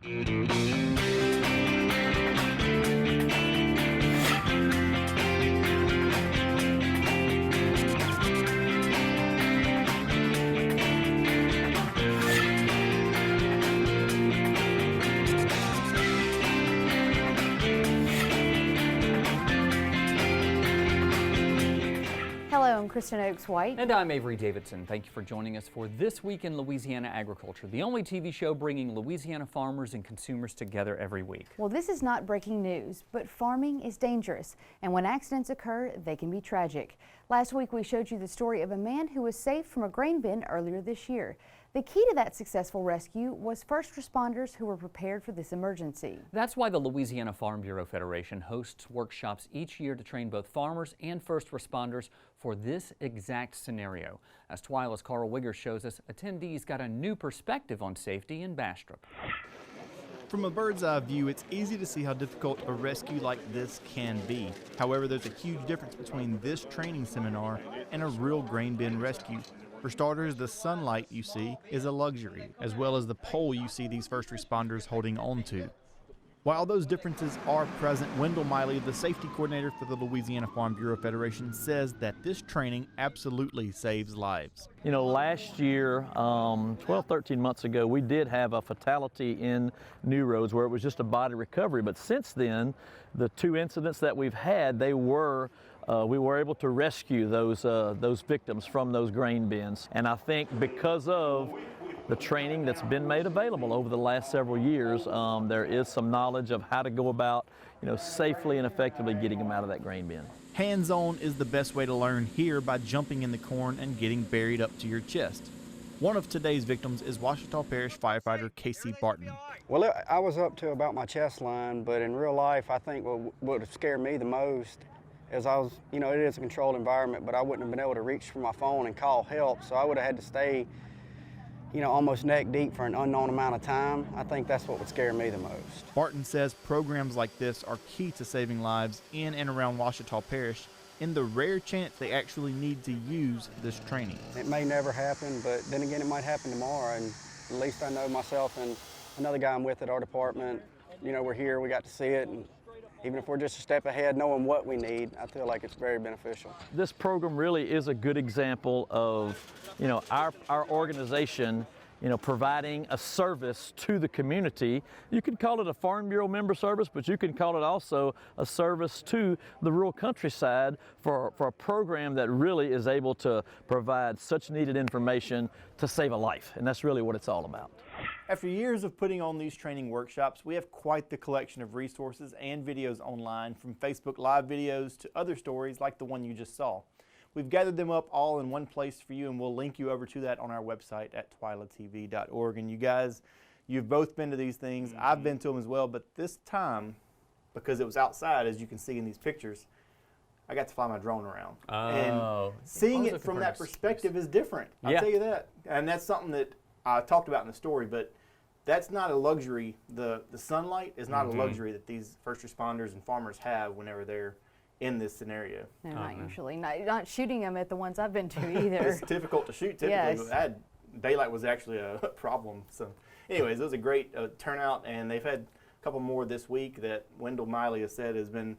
I'm Kristen Oaks-White. And I'm Avery Davidson. Thank you for joining us for This Week in Louisiana Agriculture, the only TV show bringing Louisiana farmers and consumers together every week. Well, this is not breaking news, but farming is dangerous, and when accidents occur, they can be tragic. Last week, we showed you the story of a man who was saved from a grain bin earlier this year. The key to that successful rescue was first responders who were prepared for this emergency. That's why the Louisiana Farm Bureau Federation hosts workshops each year to train both farmers and first responders for this exact scenario. As TWILA's Carl Wiggers shows us, attendees got a new perspective on safety in Bastrop. From a bird's eye view, it's easy to see how difficult a rescue like this can be. However, there's a huge difference between this training seminar and a real grain bin rescue. For starters, the sunlight you see is a luxury, as well as the pole you see these first responders holding on to. While those differences are present, Wendell Miley, the safety coordinator for the Louisiana Farm Bureau Federation, says that this training absolutely saves lives. You know, last year, 12, 13 months ago, we did have a fatality in New Roads where it was just a body recovery. But since then, the two incidents that we've had, we were able to rescue those victims from those grain bins. And I think because of the training that's been made available over the last several years, there is some knowledge of how to go about, safely and effectively getting them out of that grain bin. Hands-on is the best way to learn here by jumping in the corn and getting buried up to your chest. One of today's victims is Ouachita Parish firefighter Casey Barton. Well, I was up to about my chest line, but in real life, I think what would scare me the most is it is a controlled environment, but I wouldn't have been able to reach for my phone and call help, so I would have had to stay almost neck deep for an unknown amount of time. I think that's what would scare me the most. Barton says programs like this are key to saving lives in and around Ouachita Parish in the rare chance they actually need to use this training. It may never happen, but then again, it might happen tomorrow, and at least I know myself and another guy I'm with at our department, we're here, we got to see it, and even if we're just a step ahead, knowing what we need, I feel like it's very beneficial. This program really is a good example of, our organization, providing a service to the community. You could call it a Farm Bureau member service, but you can call it also a service to the rural countryside for a program that really is able to provide such needed information to save a life. And that's really what it's all about. After years of putting on these training workshops, we have quite the collection of resources and videos online, from Facebook Live videos to other stories like the one you just saw. We've gathered them up all in one place for you, and we'll link you over to that on our website at twilatv.org. And you guys, you've both been to these things. I've been to them as well, but this time, because it was outside, as you can see in these pictures, I got to fly my drone around. And seeing it from that perspective is different. I'll tell you that. And that's something that I talked about in the story, but that's not a luxury. The sunlight is not a luxury that these first responders and farmers have whenever they're in this scenario. They're not usually, not shooting them at the ones I've been to either. It's difficult to shoot typically, but daylight was actually a problem. So anyways, it was a great turnout, and they've had a couple more this week that Wendell Miley has said has been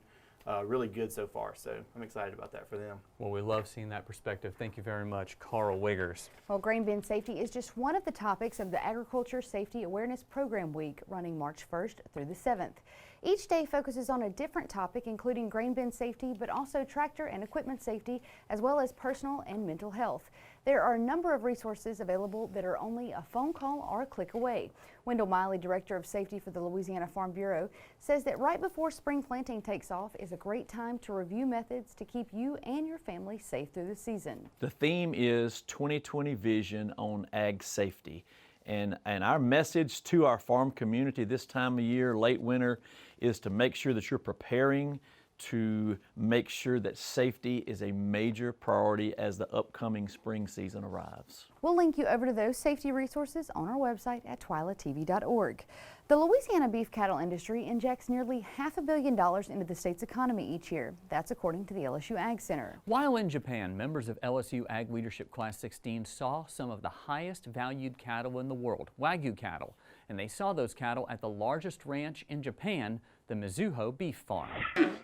really good so far, so I'm excited about that for them. Well, we love seeing that perspective. Thank you very much, Carl Wiggers. Well, grain bin safety is just one of the topics of the Agriculture Safety Awareness Program Week, running March 1st through the 7th. Each day focuses on a different topic, including grain bin safety, but also tractor and equipment safety, as well as personal and mental health. There are a number of resources available that are only a phone call or a click away. Wendell Miley, Director of Safety for the Louisiana Farm Bureau, says that right before spring planting takes off is a great time to review methods to keep you and your family safe through the season. The theme is 2020 Vision on Ag Safety. And our message to our farm community this time of year, late winter, is to make sure that you're preparing to make sure that safety is a major priority as the upcoming spring season arrives. We'll link you over to those safety resources on our website at twilatv.org. The Louisiana beef cattle industry injects nearly $500 million into the state's economy each year. That's according to the LSU Ag Center. While in Japan, members of LSU Ag Leadership Class 16 saw some of the highest valued cattle in the world, Wagyu cattle. and they saw those cattle at the largest ranch in Japan, the Mizuho Beef Farm.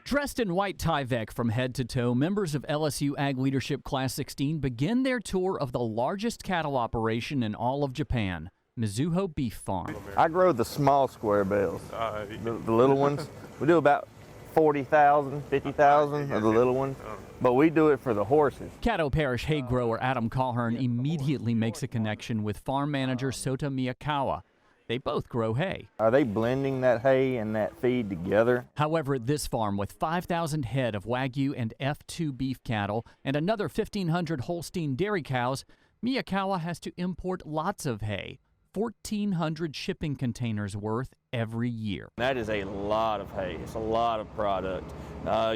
Dressed in white Tyvek from head to toe, members of LSU Ag Leadership Class 16 begin their tour of the largest cattle operation in all of Japan, Mizuho Beef Farm. I grow the small square bales, the little ones. We do about 40,000, 50,000 of the little ones, but we do it for the horses. Caddo Parish hay grower Adam Colhern immediately makes a connection with farm manager Sota Miyakawa. They both grow hay. Are they blending that hay and that feed together? However, at this farm with 5,000 head of Wagyu and F2 beef cattle and another 1,500 Holstein dairy cows, Miyakawa has to import lots of hay, 1,400 shipping containers worth every year. That is a lot of hay. It's a lot of product.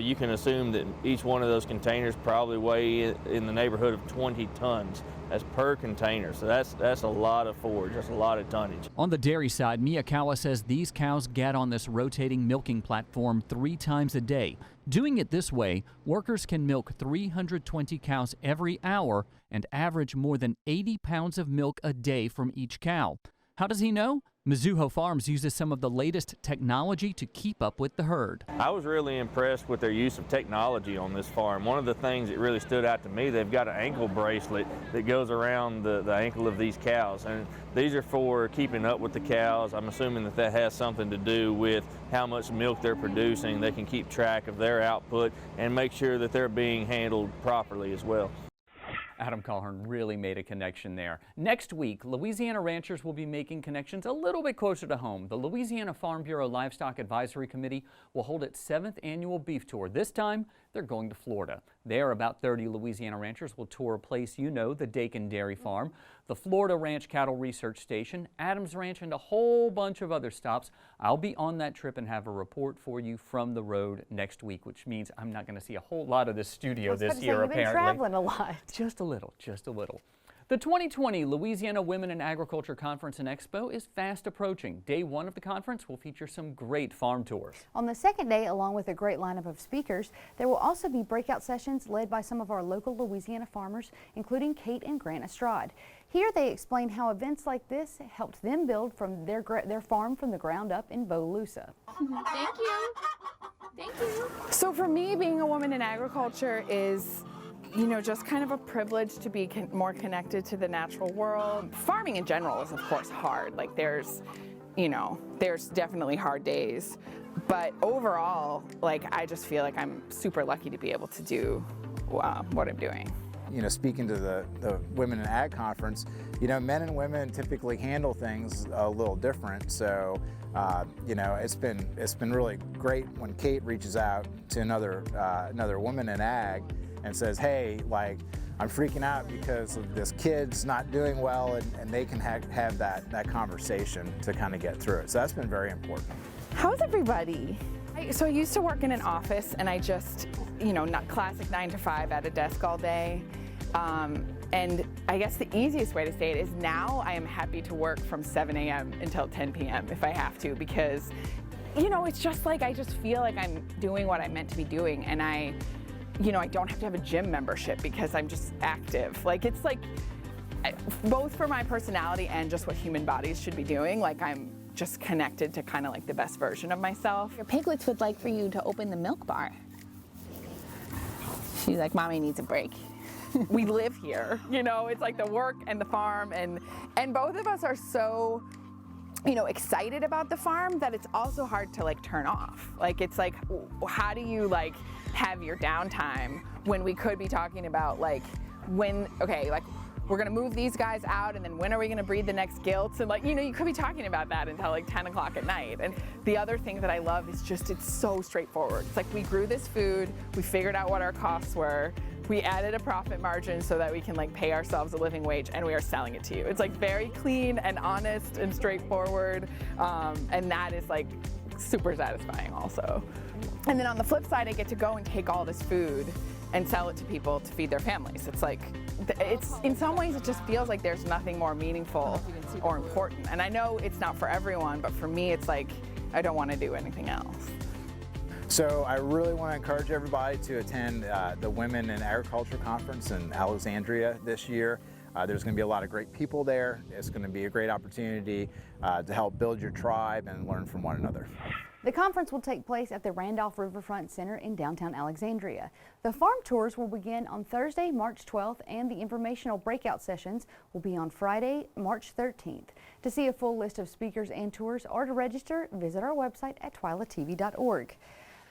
You can assume that each one of those containers probably weigh in the neighborhood of 20 tons. That's per container, so that's a lot of forage, that's a lot of tonnage. On the dairy side, Miyakawa says these cows get on this rotating milking platform 3 times a day. Doing it this way, workers can milk 320 cows every hour and average more than 80 pounds of milk a day from each cow. How does he know? Mizuho Farms uses some of the latest technology to keep up with the herd. I was really impressed with their use of technology on this farm. One of the things that really stood out to me, they've got an ankle bracelet that goes around the ankle of these cows, and these are for keeping up with the cows. I'm assuming that that has something to do with how much milk they're producing. They can keep track of their output and make sure that they're being handled properly as well. Adam Colhern really made a connection there. Next week, Louisiana ranchers will be making connections a little bit closer to home. The Louisiana Farm Bureau Livestock Advisory Committee will hold its 7th annual beef tour. This time, they're going to Florida. There, about 30 Louisiana ranchers will tour a place you know, the Dakin Dairy Farm, the Florida Ranch Cattle Research Station, Adams Ranch, and a whole bunch of other stops. I'll be on that trip and have a report for you from the road next week, which means I'm not going to see a whole lot of this studio this year, apparently. You've been traveling a lot. Just a little, just a little. The 2020 Louisiana Women in Agriculture Conference and Expo is fast approaching. Day 1 of the conference will feature some great farm tours. On the second day, along with a great lineup of speakers, there will also be breakout sessions led by some of our local Louisiana farmers, including Kate and Grant Estrade. Here they explain how events like this helped them build from their farm from the ground up in Bogalusa. Thank you. Thank you. So for me, being a woman in agriculture is, you know, just kind of a privilege to be more connected to the natural world. Farming in general is, of course, hard. Like there's definitely hard days. But overall, like I just feel like I'm super lucky to be able to do what I'm doing. You know, speaking to the Women in Ag Conference, you know, men and women typically handle things a little different. So, you know, it's been really great when Kate reaches out to another woman in ag and says, hey, like, I'm freaking out because of this kid's not doing well, and they can have that conversation to kind of get through it. So that's been very important. How's everybody? So I used to work in an office, and I just, you know, not classic 9 to 5 at a desk all day. And I guess the easiest way to say it is now I am happy to work from 7 a.m. until 10 p.m. if I have to, because, you know, it's just like I just feel like I'm doing what I'm meant to be doing, and I don't have to have a gym membership because I'm just active. Like, it's like, both for my personality and just what human bodies should be doing, like I'm just connected to kind of like the best version of myself. Your piglets would like for you to open the milk bar. She's like, Mommy needs a break. We live here, you know, it's like the work and the farm, and both of us are so, you know, excited about the farm that it's also hard to like turn off. Like, it's like, how do you like have your downtime when we could be talking about like like we're gonna move these guys out, and then when are we gonna breed the next gilts? And like, you know, you could be talking about that until like 10 o'clock at night. And the other thing that I love is just, it's so straightforward. It's like, we grew this food, we figured out what our costs were, we added a profit margin so that we can like pay ourselves a living wage, and we are selling it to you. It's like very clean and honest and straightforward. And that is like super satisfying also. And then on the flip side, I get to go and take all this food and sell it to people to feed their families. It's like, it's in some ways it just feels like there's nothing more meaningful or important. And I know it's not for everyone, but for me it's like, I don't want to do anything else. So I really want to encourage everybody to attend the Women in Agriculture Conference in Alexandria this year. There's going to be a lot of great people there. It's going to be a great opportunity to help build your tribe and learn from one another. The conference will take place at the Randolph Riverfront Center in downtown Alexandria. The farm tours will begin on Thursday, March 12th, and the informational breakout sessions will be on Friday, March 13th. To see a full list of speakers and tours or to register, visit our website at twilatv.org.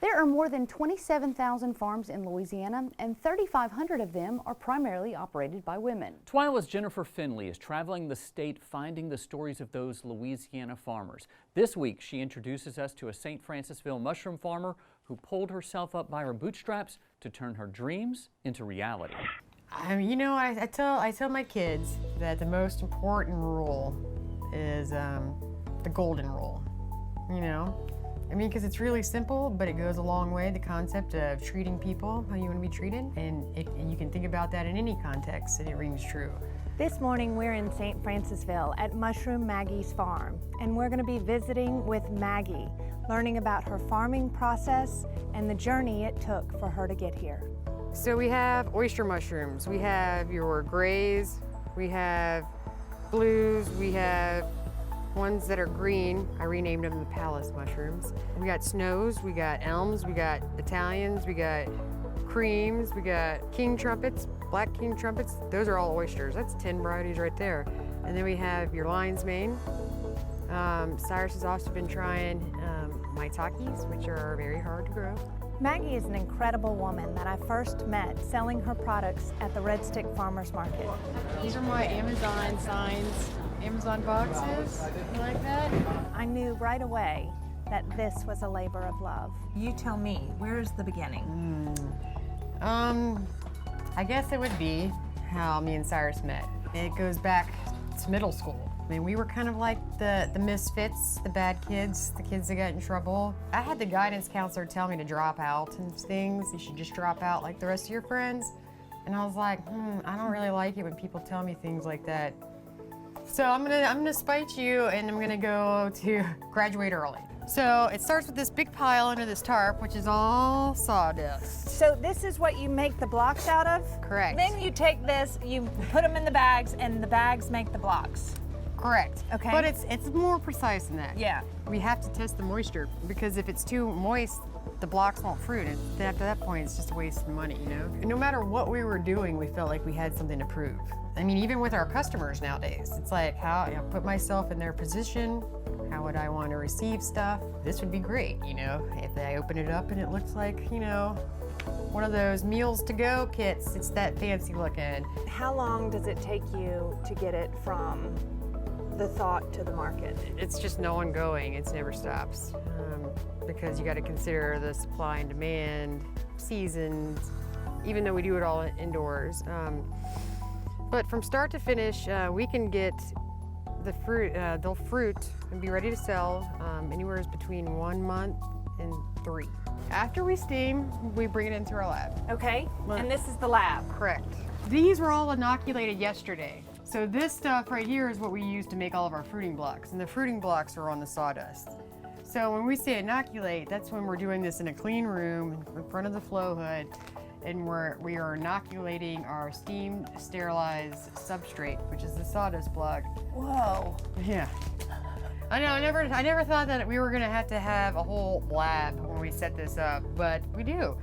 There are more than 27,000 farms in Louisiana, and 3,500 of them are primarily operated by women. TWILA's Jennifer Finley is traveling the state finding the stories of those Louisiana farmers. This week, she introduces us to a St. Francisville mushroom farmer who pulled herself up by her bootstraps to turn her dreams into reality. You know, I tell my kids that the most important rule is the golden rule, you know? I mean, because it's really simple, but it goes a long way, the concept of treating people how you want to be treated. And you can think about that in any context, and it rings true. This morning, we're in St. Francisville at Mushroom Maggie's Farm, and we're going to be visiting with Maggie, learning about her farming process and the journey it took for her to get here. So we have oyster mushrooms, we have your grays, we have blues, we have ones that are green. I renamed them the palace mushrooms. We got snows, we got elms, we got Italians, we got creams, we got king trumpets, black king trumpets. Those are all oysters. That's 10 varieties right there. And then we have your lion's mane. Cyrus has also been trying maitakes, which are very hard to grow. Maggie is an incredible woman that I first met selling her products at the Red Stick Farmers Market. These are my Amazon signs, Amazon boxes. You like that? I knew right away that this was a labor of love. You tell me, where's the beginning? I guess it would be how me and Cyrus met. It goes back to middle school. I mean, we were kind of like the misfits, the bad kids, the kids that got in trouble. I had the guidance counselor tell me to drop out and things. You should just drop out like the rest of your friends. And I was like, I don't really like it when people tell me things like that. So I'm gonna spite you, and I'm gonna go to graduate early. So it starts with this big pile under this tarp, which is all sawdust. So this is what you make the blocks out of? Correct. Then you take this, you put them in the bags, and the bags make the blocks. Correct. Okay. But it's more precise than that. Yeah. We have to test the moisture, because if it's too moist, the blocks won't fruit. And after that point, it's just a waste of money, you know? And no matter what we were doing, we felt like we had something to prove. I mean, even with our customers nowadays, it's like, how, you know, put myself in their position. How would I want to receive stuff? This would be great, you know, if I open it up and it looks like, you know, one of those meals to go kits. It's that fancy looking. How long does it take you to get it from the thought to the market? It's just no ongoing. It never stops, because you got to consider the supply and demand, seasons, even though we do it all indoors. But from start to finish, we can get the fruit, they'll fruit and be ready to sell anywhere between 1 month and 3. After we steam, we bring it into our lab. Okay, and this is the lab. Correct. These were all inoculated yesterday. So this stuff right here is what we use to make all of our fruiting blocks, and the fruiting blocks are on the sawdust. So when we say inoculate, that's when we're doing this in a clean room in front of the flow hood, and we are inoculating our steamed sterilized substrate, which is the sawdust block. Whoa. Yeah. I know, I never thought that we were gonna have to have a whole lab when we set this up, but we do.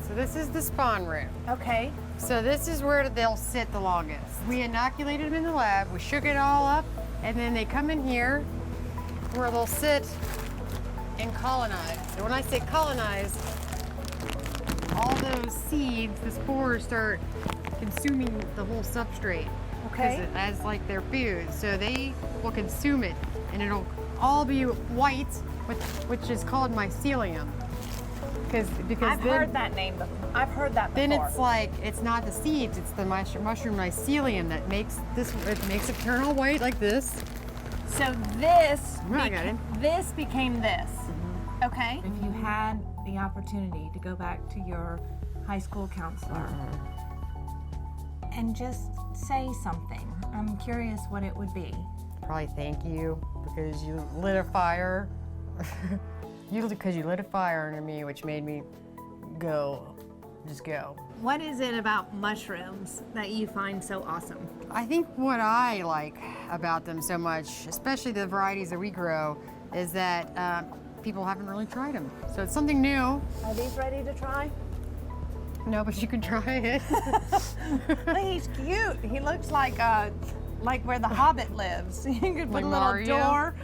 So this is the spawn room. Okay. So this is where they'll sit the longest. We inoculated them in the lab, we shook it all up, and then they come in here where they'll sit and colonize. And when I say colonize, all those seeds, the spores, start consuming the whole substrate. Okay. As like their food. So they will consume it, and it'll all be white, which is called mycelium. Because I've heard that name before. I've heard that before. Then it's like, it's not the seeds, it's the mushroom mycelium that makes this, it makes it turn all white like this. So this, this became this. Okay. if you had the opportunity to go back to your high school counselor and just say something, I'm curious what it would be. Probably thank you, because you lit a fire. Because you lit a fire under me, which made me go, just go. What is it about mushrooms that you find so awesome? I think what I like about them so much, especially the varieties that we grow, is that people haven't really tried them. So it's something new. Are these ready to try? No, but you can try it. He's cute. He looks like where the Hobbit lives. You could put Like a little Mario? door.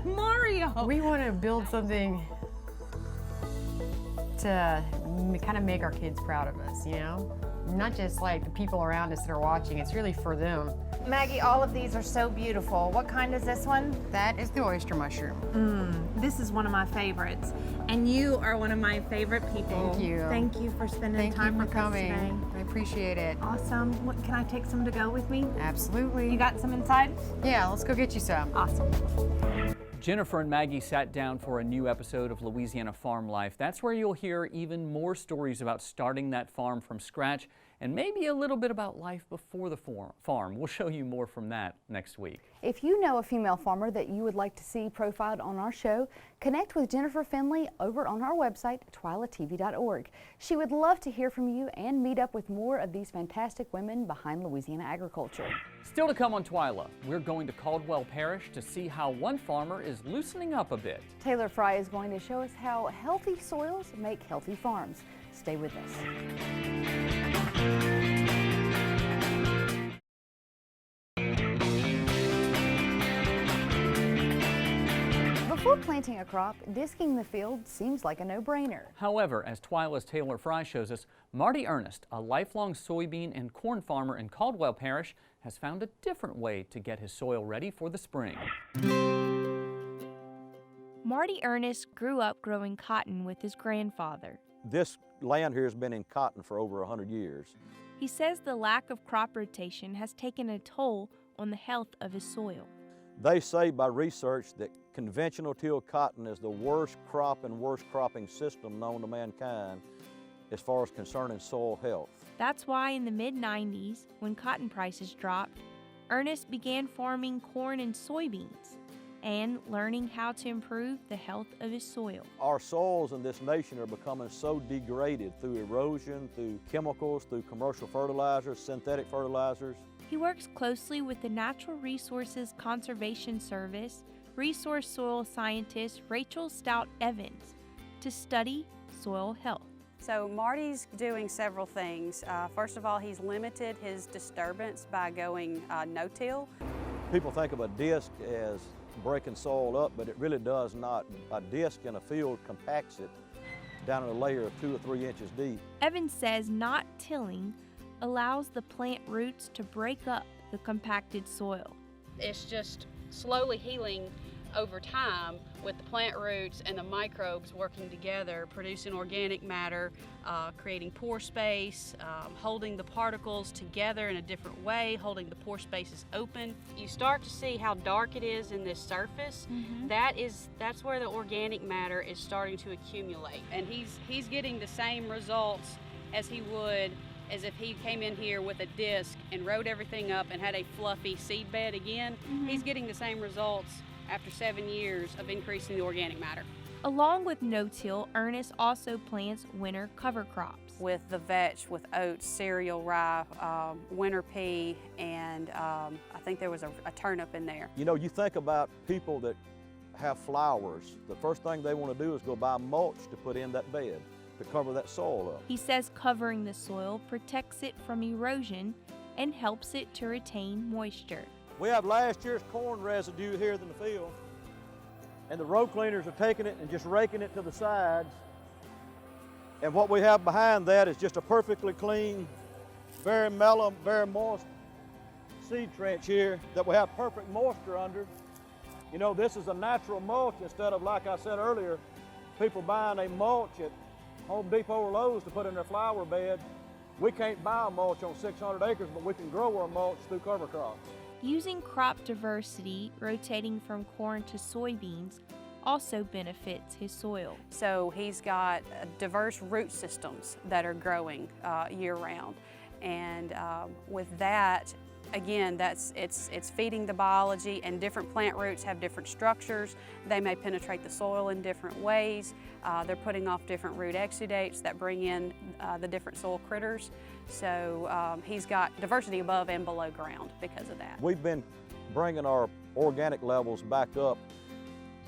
Mario. We want to build something to kind of make our kids proud of us, you know? Not just like the people around us that are watching, it's really for them. Maggie, all of these are so beautiful. What kind is this one? That is the oyster mushroom. This is one of my favorites. And you are one of my favorite people. Thank you. Thank you for spending Thank time you for with coming. us today. I appreciate it. Awesome. What, can I take some to go with me? Absolutely. You got some inside? Yeah, let's go get you some. Awesome. Jennifer and Maggie sat down for a new episode of Louisiana Farm Life. That's where you'll hear even more stories about starting that farm from scratch and maybe a little bit about life before the farm. We'll show you more from that next week. If you know a female farmer that you would like to see profiled on our show, connect with Jennifer Finley over on our website, twilatv.org. She would love to hear from you and meet up with more of these fantastic women behind Louisiana agriculture. Still to come on TWILA, we're going to Caldwell Parish to see how one farmer is loosening up a bit. Taylor Fry is going to show us how healthy soils make healthy farms. Stay with us. Before planting a crop, disking the field seems like a no-brainer. However, as TWILA's Taylor Fry shows us, Marty Ernest, a lifelong soybean and corn farmer in Caldwell Parish, has found a different way to get his soil ready for the spring. Marty Ernest grew up growing cotton with his grandfather. This land here has been in cotton for over 100 years. He says the lack of crop rotation has taken a toll on the health of his soil. They say by research that conventional till cotton is the worst crop and worst cropping system known to mankind as far as concerning soil health. That's why in the mid-90s, when cotton prices dropped, Ernest began farming corn and soybeans and learning how to improve the health of his soil. Our soils in this nation are becoming so degraded through erosion, through chemicals, through commercial fertilizers, synthetic fertilizers. He works closely with the Natural Resources Conservation Service resource soil scientist Rachel Stout Evans to study soil health. So Marty's doing several things. First of all, he's limited his disturbance by going no-till. People think of a disc as breaking soil up, but it really does not. A disc in a field compacts it down in a layer of 2 or 3 inches deep. Evans says not tilling allows the plant roots to break up the compacted soil. It's just slowly healing over time with the plant roots and the microbes working together, producing organic matter, creating pore space, holding the particles together in a different way, holding the pore spaces open. You start to see how dark it is in this surface. That's where the organic matter is starting to accumulate. And he's getting the same results as he would as if he came in here with a disc and rode everything up and had a fluffy seed bed again. He's getting the same results after 7 years of increasing the organic matter. Along with no-till, Ernest also plants winter cover crops. With the vetch, with oats, cereal, rye, winter pea, and I think there was a turnip in there. You know, you think about people that have flowers, the first thing they want to do is go buy mulch to put in that bed to cover that soil up. He says covering the soil protects it from erosion and helps it to retain moisture. We have last year's corn residue here in the field, and the row cleaners are taking it and just raking it to the sides. And what we have behind that is just a perfectly clean, very mellow, very moist seed trench here that we have perfect moisture under. You know, this is a natural mulch instead of, like I said earlier, people buying a mulch at Home Depot or Lowe's to put in their flower bed. We can't buy a mulch on 600 acres, but we can grow our mulch through cover crops. Using crop diversity, rotating from corn to soybeans, also benefits his soil. So he's got diverse root systems that are growing year-round. And with that, Again, it's feeding the biology, and different plant roots have different structures. They may penetrate the soil in different ways. They're putting off different root exudates that bring in the different soil critters. So he's got diversity above and below ground because of that. We've been bringing our organic levels back up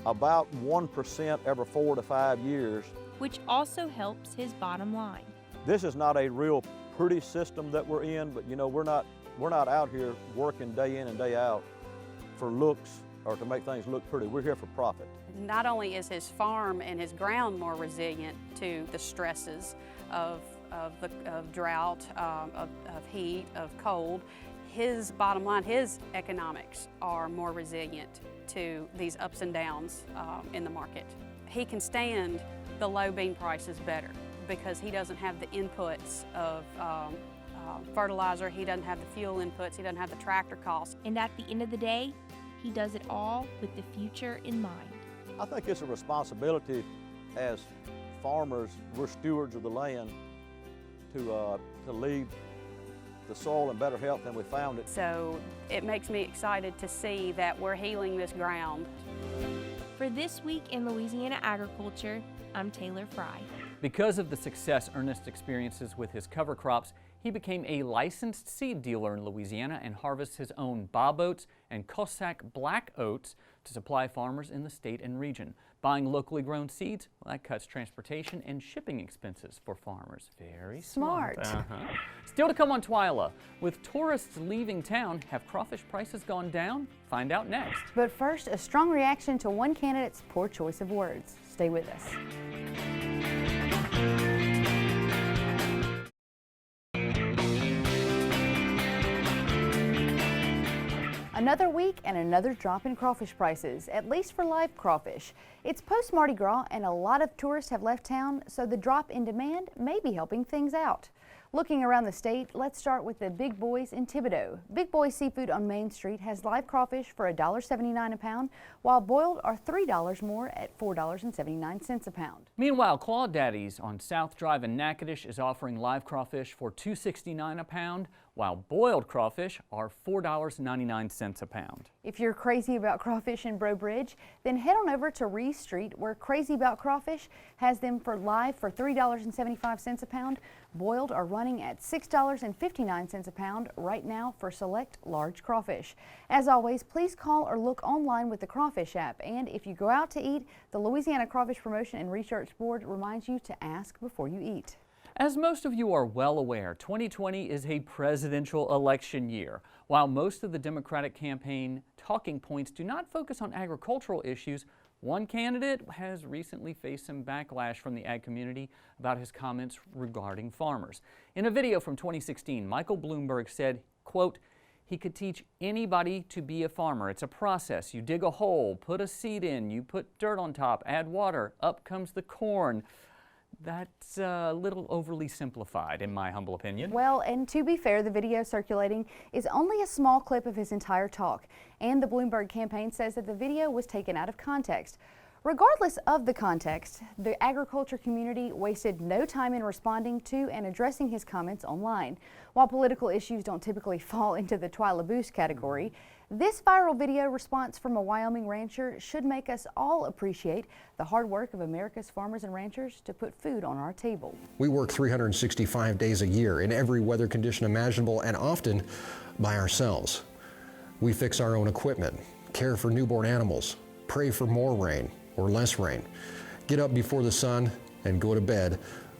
about 1% every 4 to 5 years. which also helps his bottom line. This is not a real pretty system that we're in, but you know, we're not out here working day in and day out for looks or to make things look pretty. We're here for profit. Not only is his farm and his ground more resilient to the stresses of drought, of heat, of cold, his bottom line, his economics are more resilient to these ups and downs in the market. He can stand the low bean prices better because he doesn't have the inputs of fertilizer, he doesn't have the fuel inputs, he doesn't have the tractor costs. And at the end of the day, he does it all with the future in mind. I think it's a responsibility as farmers, we're stewards of the land, to leave the soil in better health than we found it. So it makes me excited to see that we're healing this ground. For This Week in Louisiana Agriculture, I'm Taylor Fry. Because of the success Ernest experiences with his cover crops, he became a licensed seed dealer in Louisiana and harvests his own Bob oats and Cossack black oats to supply farmers in the state and region. Buying locally grown seeds, well, that cuts transportation and shipping expenses for farmers. Very smart. Still to come on TWILA. With tourists leaving town, have crawfish prices gone down? Find out next. But first, a strong reaction to one candidate's poor choice of words. Stay with us. Another week and another drop in crawfish prices, at least for live crawfish. It's post-Mardi Gras and a lot of tourists have left town, so the drop in demand may be helping things out. Looking around the state, let's start with the Big Boys in Thibodaux. Big Boys Seafood on Main Street has live crawfish for $1.79 a pound, while boiled are $3 more at $4.79 a pound. Meanwhile, Claw Daddy's on South Drive in Natchitoches is offering live crawfish for $2.69 a pound, while boiled crawfish are $4.99 a pound. If you're crazy about crawfish in Breaux Bridge, then head on over to Reese Street, where Crazy About Crawfish has them for live for $3.75 a pound. Boiled are running at $6.59 a pound right now for select large crawfish. As always, please call or look online with the Crawfish app. And if you go out to eat, the Louisiana Crawfish Promotion and Research Board reminds you to ask before you eat. As most of you are well aware, 2020 is a presidential election year. While most of the Democratic campaign talking points do not focus on agricultural issues, one candidate has recently faced some backlash from the ag community about his comments regarding farmers. In a video from 2016, Michael Bloomberg said, quote, he could teach anybody to be a farmer. It's a process. You dig a hole, put a seed in, you put dirt on top, add water, up comes the corn. That's a little overly simplified, in my humble opinion. Well, and to be fair, the video circulating is only a small clip of his entire talk, and the Bloomberg campaign says that the video was taken out of context. Regardless of the context, the agriculture community wasted no time in responding to and addressing his comments online. While political issues don't typically fall into the TWILA Boost category, this viral video response from a Wyoming rancher should make us all appreciate the hard work of America's farmers and ranchers to put food on our table. We work 365 days a year in every weather condition imaginable and often by ourselves. We fix our own equipment, care for newborn animals, pray for more rain or less rain, get up before the sun and go to bed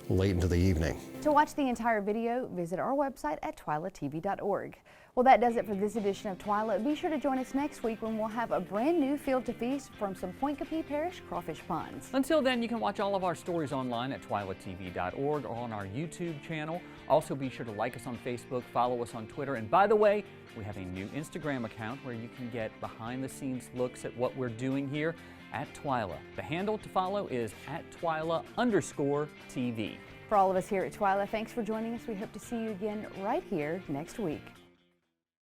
late into the evening. To watch the entire video, visit our website at twilatv.org. Well, that does it for this edition of TWILA. Be sure to join us next week when we'll have a brand new field to feast from some Point Capee Parish crawfish ponds. Until then, you can watch all of our stories online at twilatv.org or on our YouTube channel. Also, be sure to like us on Facebook, follow us on Twitter, and by the way, we have a new Instagram account where you can get behind-the-scenes looks at what we're doing here at TWILA. The handle to follow is at @TWILA_TV. For all of us here at TWILA, thanks for joining us. We hope to see you again right here next week.